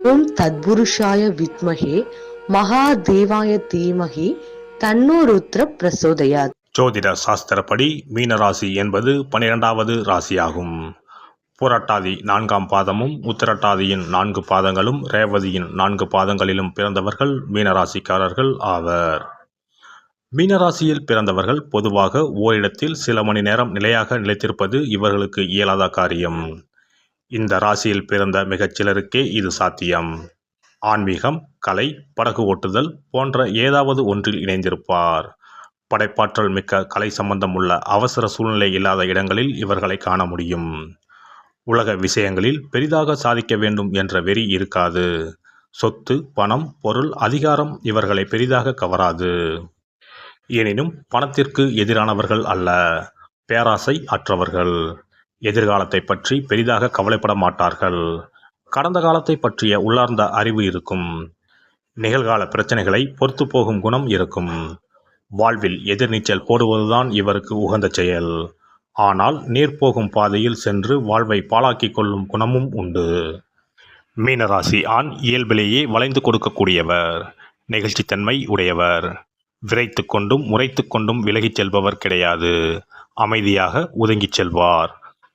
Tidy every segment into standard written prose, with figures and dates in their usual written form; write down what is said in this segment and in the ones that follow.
ஓம் தத்புருஷாய வித்மஹே மகாதேவாய தீமஹி தன்னோ ருத்ர பிரசோதயாத். ஜோதிட சாஸ்திரப்படி மீனராசி என்பது 12வது ராசியாகும். புரட்டாதி 4ஆம் பாதமும் உத்திரட்டாதியின் 4 பாதங்களும் ரேவதியின் 4 பாதங்களிலும் பிறந்தவர்கள் மீனராசிக்காரர்கள் ஆவர். மீனராசியில் பிறந்தவர்கள் பொதுவாக ஓரிடத்தில் சில மணி நேரம் நிலையாக நிலைத்திருப்பது இவர்களுக்கு இயலாத காரியம். இந்த ராசியில் பிறந்த மிகச் சிலருக்கே இது சாத்தியம். ஆன்மீகம், கலை, படகு ஓட்டுதல் போன்ற ஏதாவது ஒன்றில் இணைந்திருப்பார். படைப்பாற்றல் மிக்க கலை சம்பந்தம் உள்ள அவசர சூழ்நிலை இல்லாத இடங்களில் இவர்களை காண முடியும். உலக விஷயங்களில் பெரிதாக சாதிக்க வேண்டும் என்ற வெறி இருக்காது. சொத்து, பணம், பொருள், அதிகாரம் இவர்களை பெரிதாக கவராது. எனினும் பணத்திற்கு எதிரானவர்கள் அல்ல, பேராசை அற்றவர்கள். எதிர்காலத்தை பற்றி பெரிதாக கவலைப்பட மாட்டார்கள். கடந்த காலத்தை பற்றிய உள்ளார்ந்த அறிவு இருக்கும். நிகழ்கால பிரச்சனைகளை பொறுத்து போகும் குணம் இருக்கும். வாழ்வில் எதிர்நீச்சல் போடுவதுதான் இவருக்கு உகந்த செயல். ஆனால் நீர் போகும் பாதையில் சென்று வாழ்வை பாழாக்கிக் கொள்ளும் குணமும் உண்டு. மீனராசி ஆண் இயல்பிலேயே வளைந்து கொடுக்கக்கூடியவர், நெகிழ்ச்சித்தன்மை உடையவர். விரைத்து கொண்டும் முறைத்து கொண்டும் விலகிச் செல்பவர் கிடையாது. அமைதியாக ஒதுங்கிச் செல்வார்.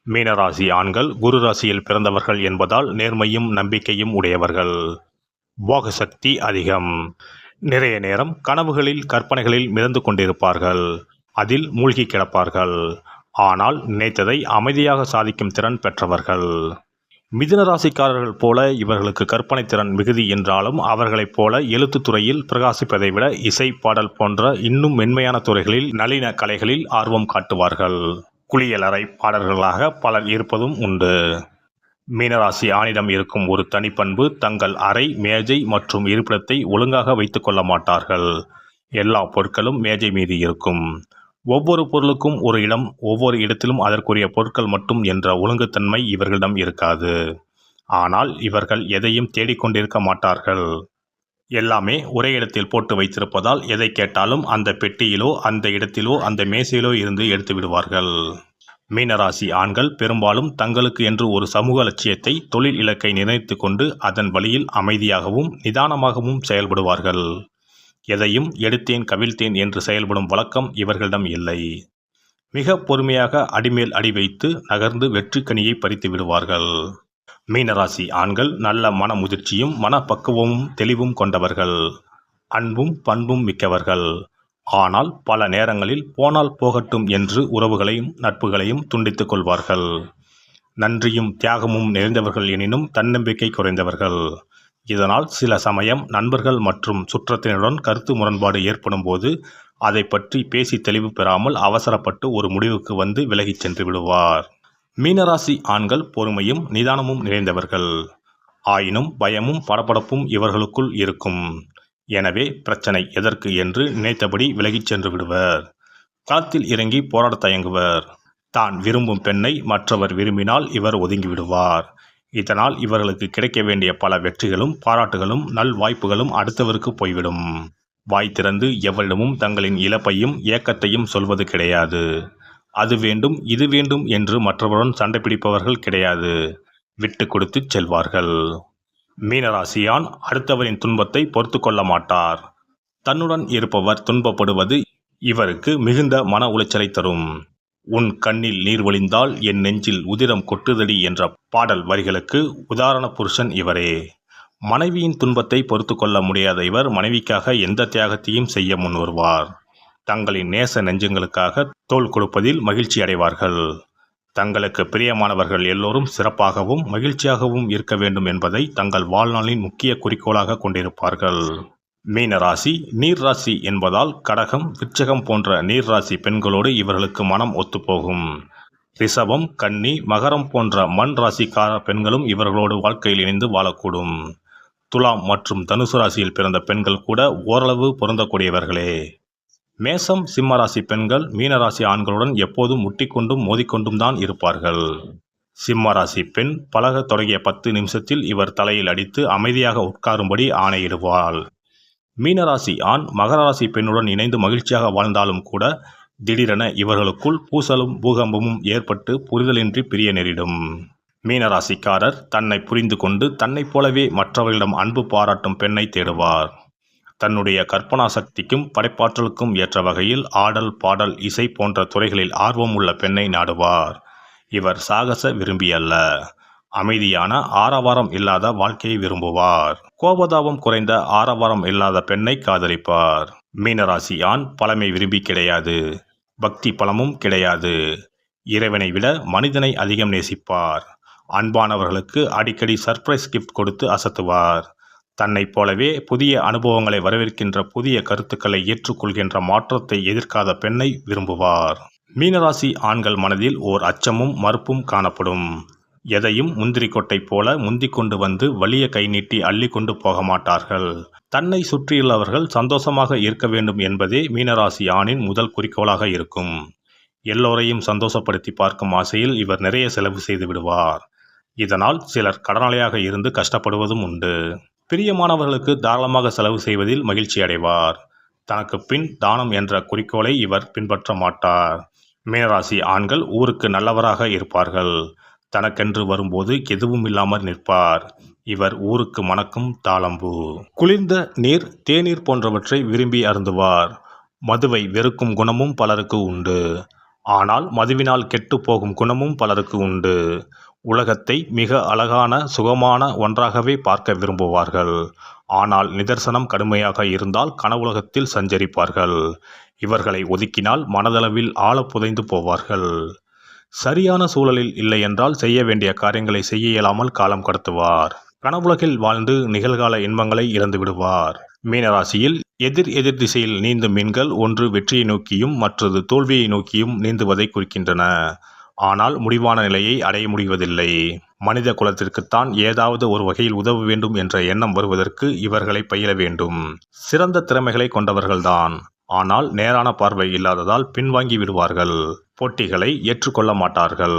மீனராசி ஆண்கள் குரு ராசியில் பிறந்தவர்கள் என்பதால் நேர்மையும் நம்பிக்கையும் உடையவர்கள். போக சக்தி அதிகம். நிறைய நேரம் கனவுகளில் கற்பனைகளில் மிதந்து கொண்டிருப்பார்கள். அதில் மூழ்கி கிடப்பார்கள். ஆனால் நினைத்ததை அமைதியாக சாதிக்கும் திறன் பெற்றவர்கள். மிதுன ராசிக்காரர்கள் போல இவர்களுக்கு கற்பனை திறன் மிகுதி என்றாலும் அவர்களைப் போல எழுத்துத்துறையில் பிரகாசிப்பதை விட இசை, பாடல் போன்ற இன்னும் மென்மையான துறைகளில் நளின கலைகளில் ஆர்வம் காட்டுவார்கள். குளியலறை பாடல்களாக பலர் இருப்பதும் உண்டு. மீனராசி ஆணிடம் இருக்கும் ஒரு தனிப்பண்பு தங்கள் அறை, மேஜை மற்றும் இருப்பிடத்தை ஒழுங்காக வைத்துக் கொள்ள மாட்டார்கள். எல்லா பொருட்களும் மேஜை மீது இருக்கும். ஒவ்வொரு பொருளுக்கும் ஒரு இடம், ஒவ்வொரு இடத்திலும் அதற்குரிய பொருட்கள் மட்டும் என்ற ஒழுங்குத்தன்மை இவர்களிடம் இருக்காது. ஆனால் இவர்கள் எதையும் தேடிக்கொண்டிருக்க மாட்டார்கள். எல்லாமே ஒரே இடத்தில் போட்டு வைத்திருப்பதால் எதை கேட்டாலும் அந்த பெட்டியிலோ அந்த இடத்திலோ அந்த மேசையிலோ இருந்து எடுத்து விடுவார்கள். மீனராசி ஆண்கள் பெரும்பாலும் தங்களுக்கு என்று ஒரு சமூக லட்சியத்தை, தொழில் இலக்கை நிர்ணயித்து கொண்டு அதன் வழியில் அமைதியாகவும் நிதானமாகவும் செயல்படுவார்கள். எதையும் எடுத்தேன் கவிழ்த்தேன் என்று செயல்படும் வழக்கம் இவர்களிடம் இல்லை. மிக பொறுமையாக அடிமேல் அடி வைத்து நகர்ந்து வெற்றி கனியை பறித்து விடுவார்கள். மீனராசி ஆண்கள் நல்ல மன முதிர்ச்சியும் மனப்பக்குவமும் தெளிவும் கொண்டவர்கள். அன்பும் பண்பும் மிக்கவர்கள். ஆனால் பல நேரங்களில் போனால் போகட்டும் என்று உறவுகளையும் நட்புகளையும் துண்டித்துக் கொள்வார்கள். நன்றியும் தியாகமும் நிறைந்தவர்கள் எனினும் தன்னம்பிக்கை குறைந்தவர்கள். இதனால் சில சமயம் நண்பர்கள் மற்றும் சுற்றத்தினருடன் கருத்து முரண்பாடு ஏற்படும் போது அதை பற்றி பேசி தெளிவு பெறாமல் அவசரப்பட்டு ஒரு முடிவுக்கு வந்து விலகிச் சென்று விடுவார். மீனராசி ஆண்கள் பொறுமையும் நிதானமும் நிறைந்தவர்கள். ஆயினும் பயமும் படபடப்பும் இவர்களுக்குள் இருக்கும். எனவே பிரச்சனை எதற்கு என்று நினைத்தபடி விலகிச் சென்று விடுவர். களத்தில் இறங்கி போராட தயங்குவர். தான் விரும்பும் பெண்ணை மற்றவர் விரும்பினால் இவர் ஒதுங்கிவிடுவார். இதனால் இவர்களுக்கு கிடைக்க வேண்டிய பல வெற்றிகளும் பாராட்டுகளும் நல் வாய்ப்புகளும் அடுத்தவருக்கு போய்விடும். வாய் திறந்து எவரிடமும் தங்களின் இழப்பையும் ஏக்கத்தையும் சொல்வது கிடையாது. அது வேண்டும் இது வேண்டும் என்று மற்றவருடன் சண்டை பிடிப்பவர்கள் கிடையாது. விட்டு கொடுத்து செல்வார்கள். மீனராசியான் அடுத்தவரின் துன்பத்தை பொறுத்து கொள்ள மாட்டார். தன்னுடன் இருப்பவர் துன்பப்படுவது இவருக்கு மிகுந்த மன உளைச்சலை தரும். உன் கண்ணில் நீர் வழிந்தால் என் நெஞ்சில் உதிரம் கொட்டுதடி என்ற பாடல் வரிகளுக்கு உதாரண புருஷன் இவரே. மனைவியின் துன்பத்தை பொறுத்து கொள்ள முடியாத இவர் மனைவிக்காக எந்த தியாகத்தையும் செய்ய முன்வருவார். தங்களின் நேச நெஞ்சங்களுக்காக தோள் கொடுப்பதில் மகிழ்ச்சி அடைவார்கள். தங்களுக்கு பிரியமானவர்கள் எல்லோரும் சிறப்பாகவும் மகிழ்ச்சியாகவும் இருக்க வேண்டும் என்பதை தங்கள் வாழ்நாளின் முக்கிய குறிக்கோளாக கொண்டிருப்பார்கள். மீனராசி நீர் ராசி என்பதால் கடகம், விருச்சிகம் போன்ற நீர் ராசி பெண்களோடு இவர்களுக்கு மனம் ஒத்துப்போகும். ரிஷபம், கன்னி, மகரம் போன்ற மண் ராசிக்கார பெண்களும் இவர்களோடு வாழ்க்கையில் இணைந்து வாழக்கூடும். துலாம் மற்றும் தனுசு ராசியில் பிறந்த பெண்கள் கூட ஓரளவு பொருந்தக்கூடியவர்களே. மேசம், சிம்மராசி பெண்கள் மீனராசி ஆண்களுடன் எப்போதும் முட்டிக்கொண்டும் மோதிக்கொண்டும் தான் இருப்பார்கள். சிம்மராசி பெண் பழக தொடங்கிய 10 நிமிஷத்தில் இவர் தலையில் அடித்து அமைதியாக உட்காரும்படி ஆணையிடுவாள். மீனராசி ஆண் மகர ராசி பெண்ணுடன் இணைந்து மகிழ்ச்சியாக வாழ்ந்தாலும் கூட திடீரென இவர்களுக்குள் பூசலும் பூகம்பமும் ஏற்பட்டு புரிதலின்றி பிரிய நேரிடும். மீனராசிக்காரர் தன்னை புரிந்து கொண்டு தன்னைப் போலவே மற்றவர்களிடம் அன்பு பாராட்டும் பெண்ணை தேடுவார். தன்னுடைய கற்பனா சக்திக்கும் படைப்பாற்றலுக்கும் ஏற்ற வகையில் ஆடல், பாடல், இசை போன்ற துறைகளில் ஆர்வம் உள்ள பெண்ணை நாடுவார். இவர் சாகச விரும்பி அல்ல, அமைதியான ஆரவாரம் இல்லாத வாழ்க்கையை விரும்புவார். கோபதாபம் குறைந்த ஆரவாரம் இல்லாத பெண்ணை காதலிப்பார். மீனராசி ஆண் பழமை விரும்பி கிடையாது, பக்தி பலமும் கிடையாது. இறைவனை விட மனிதனை அதிகம் நேசிப்பார். அன்பானவர்களுக்கு அடிக்கடி சர்ப்ரைஸ் கிஃப்ட் கொடுத்து அசத்துவார். தன்னைப் போலவே புதிய அனுபவங்களை வரவேற்கின்ற, புதிய கருத்துக்களை ஏற்றுக்கொள்கின்ற, மாற்றத்தை எதிர்க்காத பெண்ணை விரும்புவார். மீனராசி ஆண்கள் மனதில் ஓர் அச்சமும் மறுப்பும் காணப்படும். எதையும் முந்திரி கொட்டை போல முந்திக் கொண்டு வந்து வலிய கை நீட்டி அள்ளி கொண்டு போக மாட்டார்கள். தன்னை சுற்றியுள்ளவர்கள் சந்தோஷமாக இருக்க வேண்டும் என்பதே மீனராசி ஆணின் முதல் குறிக்கோளாக இருக்கும். எல்லோரையும் சந்தோஷப்படுத்தி பார்க்கும் ஆசையில் இவர் நிறைய செலவு செய்து விடுவார். இதனால் சிலர் கடனாளியாக இருந்து கஷ்டப்படுவதும் உண்டு. பிரியமானவர்களுக்கு தாராளமாக செலவு செய்வதில் மகிழ்ச்சி அடைவார். தனக்கு பின் தானம் என்ற குறிக்கோளை இவர் பின்பற்ற மாட்டார். மீனராசி ஆண்கள் ஊருக்கு நல்லவராக இருப்பார்கள். தனக்கென்று வரும்போது எதுவும் இல்லாமல் நிற்பார். இவர் ஊருக்கு மணக்கும் தாளம்பூ. குளிர்ந்த நீர், தேநீர் போன்றவற்றை விரும்பி அருந்துவார். மதுவை வெறுக்கும் குணமும் பலருக்கு உண்டு. ஆனால் மதுவினால் கெட்டு போகும் குணமும் பலருக்கு உண்டு. உலகத்தை மிக அழகான, சுகமான ஒன்றாகவே பார்க்க விரும்புவார்கள். ஆனால் நிதர்சனம் கடுமையாக இருந்தால் கனவுலகத்தில் சஞ்சரிப்பார்கள். இவர்களை ஒதுக்கினால் மனதளவில் ஆழ புதைந்து போவார்கள். சரியான சூழலில் இல்லை என்றால் செய்ய வேண்டிய காரியங்களை செய்ய இயலாமல் காலம் கடத்துவார். கனவுலகில் வாழ்ந்து நிகழ்கால இன்பங்களை இழந்து விடுவார். மீனராசியில் எதிர் திசையில் நீந்தும் மீன்கள் ஒன்று வெற்றியை நோக்கியும் மற்றது தோல்வியை நோக்கியும் நீந்துவதை குறிக்கின்றன. ஆனால் முடிவான நிலையை அடைய முடிவதில்லை. மனித குலத்திற்குத்தான் ஏதாவது ஒரு வகையில் உதவ வேண்டும் என்ற எண்ணம் வருவதற்கு இவர்களை பயில வேண்டும். சிறந்த திறமைகளை கொண்டவர்கள்தான். ஆனால் நேரான பார்வை இல்லாததால் பின்வாங்கி விடுவார்கள். போட்டிகளை ஏற்றுக்கொள்ள மாட்டார்கள்.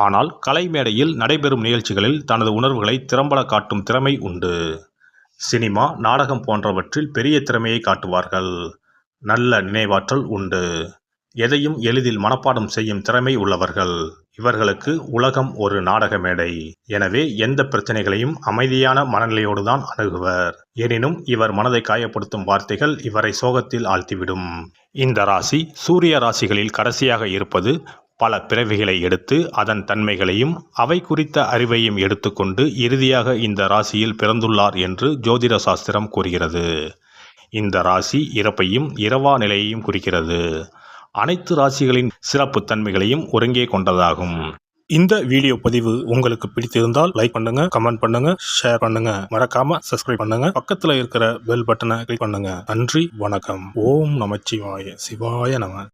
ஆனால் கலை மேடையில் நடைபெறும் நிகழ்ச்சிகளில் தனது உணர்வுகளை திறம்பட காட்டும் திறமை உண்டு. சினிமா, நாடகம் போன்றவற்றில் பெரிய திறமையை காட்டுவார்கள். நல்ல நினைவாற்றல் உண்டு. எதையும் எளிதில் மனப்பாடம் செய்யும் திறமை உள்ளவர்கள். இவர்களுக்கு உலகம் ஒரு நாடக மேடை. எனவே எந்த பிரச்சனைகளையும் அமைதியான மனநிலையோடுதான் அணுகுவர். எனினும் இவர் மனதை காயப்படுத்தும் வார்த்தைகள் இவரை சோகத்தில் ஆழ்த்திவிடும். இந்த ராசி சூரிய ராசிகளில் கடைசியாக இருப்பது பல பிறவிகளை எடுத்து அதன் தன்மைகளையும் அவை குறித்த அறிவையும் எடுத்துக்கொண்டு இறுதியாக இந்த ராசியில் பிறந்துள்ளார் என்று ஜோதிட சாஸ்திரம் கூறுகிறது. இந்த ராசி இறப்பையும் இரவா நிலையையும் குறிக்கிறது. அனைத்து ராசிகளின் சிறப்பு தன்மைகளையும் ஒருங்கே கொண்டதாகும். இந்த வீடியோ பதிவு உங்களுக்கு பிடித்திருந்தால் லைக் பண்ணுங்க, கமெண்ட் பண்ணுங்க, ஷேர் பண்ணுங்க, மறக்காம சப்ஸ்கிரைப் பண்ணுங்க, பக்கத்துல இருக்கிற பெல் பட்டனை கிளிக் பண்ணுங்க. நன்றி, வணக்கம். ஓம் நமச்சிவாய. சிவாய நம.